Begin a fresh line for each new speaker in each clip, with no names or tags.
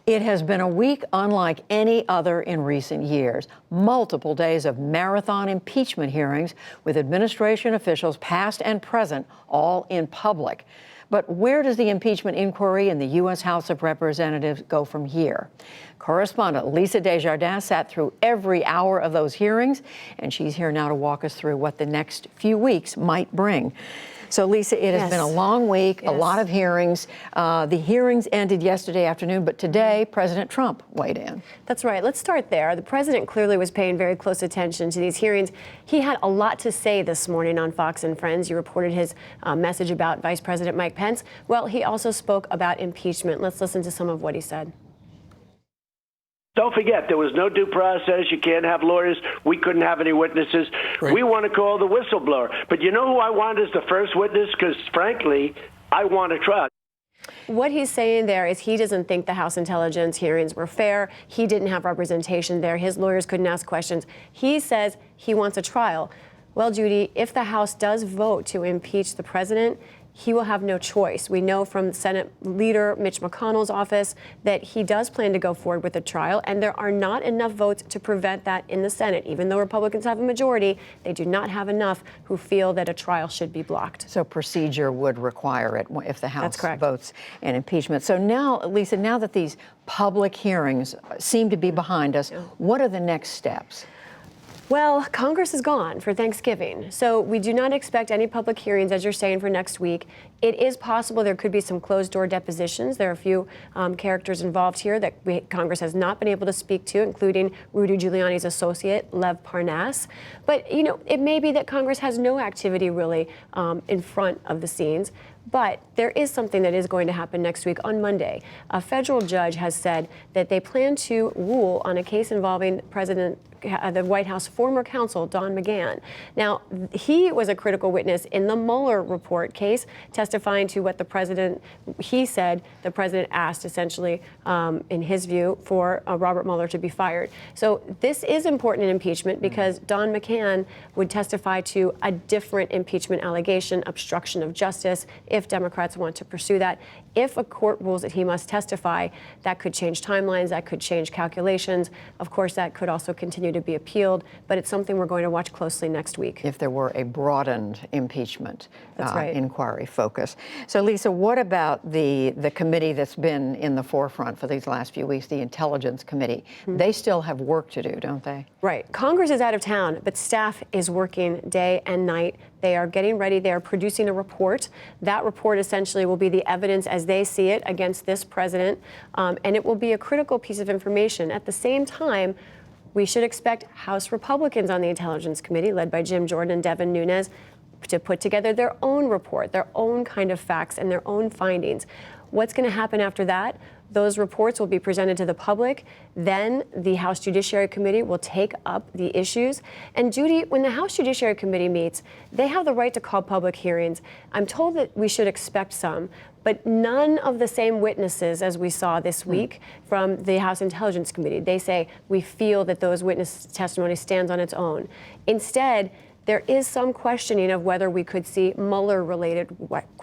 It has been a week unlike any other in recent years. Multiple days of marathon impeachment hearings with administration officials past and present, all in public. But where does the impeachment inquiry in the U.S. House of Representatives go from here? Correspondent Lisa Desjardins sat through every hour of those hearings, and she's here now to walk us through what the next few weeks might bring. So, Lisa, it has been a long week, a lot of hearings. The hearings ended yesterday afternoon, but today President Trump weighed in.
That's right. Let's start there. The president clearly was paying very close attention to these hearings. He had a lot to say this morning on Fox and Friends. You reported his message about Vice President Mike Pence. Well, he also spoke about impeachment. Let's listen to some of what he said.
Don't forget, there was no due process. You can't have lawyers. We couldn't have any witnesses. Right. We want to call the whistleblower. But you know who I want as the first witness? Because, frankly, I want a trial.
What he's saying there is he doesn't think the House Intelligence hearings were fair. He didn't have representation there. His lawyers couldn't ask questions. He says he wants a trial. Well, Judy, if the House does vote to impeach the president, he will have no choice. We know from Senate Leader Mitch McConnell's office that he does plan to go forward with a trial, and there are not enough votes to prevent that in the Senate. Even though Republicans have a majority, they do not have enough who feel that a trial should be blocked.
So procedure would require it if the House votes an impeachment. So now, Lisa, now that these public hearings seem to be behind us, what are the next steps?
Well, Congress is gone for Thanksgiving, so we do not expect any public hearings, as you're saying, for next week. It is possible there could be some closed-door depositions. There are a few characters involved here that Congress has not been able to speak to, including Rudy Giuliani's associate, Lev Parnas. But, you know, it may be that Congress has no activity really in front of the scenes. But there is something that is going to happen next week on Monday. A federal judge has said that they plan to rule on a case involving the White House former counsel, Don McGahn. Now, he was a critical witness in the Mueller report case, testifying to what the president, he said the president asked, essentially, in his view, for Robert Mueller to be fired. So this is important in impeachment because Don McGahn would testify to a different impeachment allegation, obstruction of justice, if Democrats want to pursue that. If a court rules that he must testify, that could change timelines, that could change calculations. Of course, that could also continue to be appealed, but it's something we're going to watch closely next week.
If there were a broadened impeachment inquiry focus. So, Lisa, what about the committee that's been in the forefront for these last few weeks, the Intelligence Committee? They still have work to do, don't they?
Right. Congress is out of town, but staff is working day and night. They are getting ready. They are producing a report. That report essentially will be the evidence as they see it against this president, and it will be a critical piece of information. At the same time, we should expect House Republicans on the Intelligence Committee, led by Jim Jordan and Devin Nunes, to put together their own report, their own kind of facts and their own findings. What's going to happen after that? Those reports will be presented to the public. Then the House Judiciary Committee will take up the issues. And Judy, when the House Judiciary Committee meets, they have the right to call public hearings. I'm told that we should expect some, but none of the same witnesses as we saw this week from the House Intelligence Committee. They say we feel that those witness testimony stands on its own. Instead, there is some questioning of whether we could see Mueller-related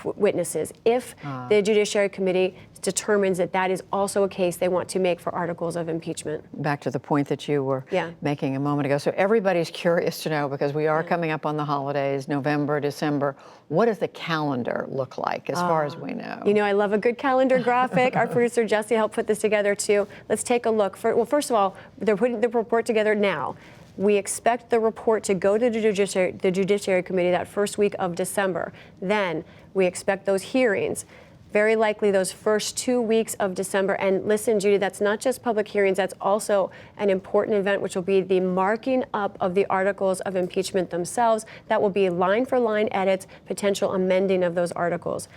witnesses if the Judiciary Committee determines that that is also a case they want to make for articles of impeachment.
Back to the point that you were making a moment ago. So everybody's curious to know, because we are coming up on the holidays, November, December. What does the calendar look like as far as we know?
You know, I love a good calendar graphic. Our producer, Jesse, helped put this together, too. Let's take a look. Well, first of all, they're putting the report together now. We expect the report to go to the Judiciary Committee that first week of December. Then we expect those hearings, very likely those first 2 weeks of December. And listen, Judy, that's not just public hearings. That's also an important event, which will be the marking up of the articles of impeachment themselves. That will be line-for-line edits, potential amending of those articles.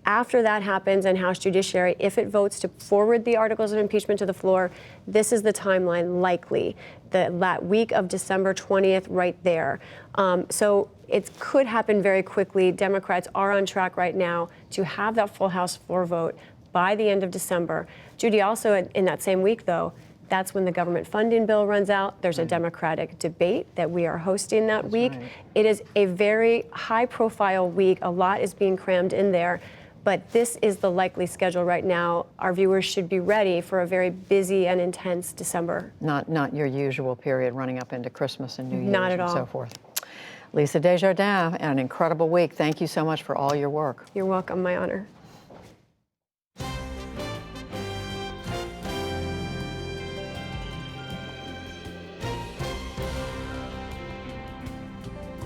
After that happens, and House Judiciary, if it votes to forward the articles of impeachment to the floor, this is the timeline likely, that week of December 20th right there. So it could happen very quickly. Democrats are on track right now to have that full House floor vote by the end of December. Judy, also in that same week, though, that's when the government funding bill runs out. There's a Democratic debate that we are hosting that week. It is a very high-profile week. A lot is being crammed in there. but this is the likely schedule right now. Our viewers should be ready for a very busy and intense December.
Not your usual period running up into Christmas and New Year's
Not at
and
all.
so forth. Lisa Desjardins, an incredible week. Thank you so much for all your work.
You're welcome. My honor.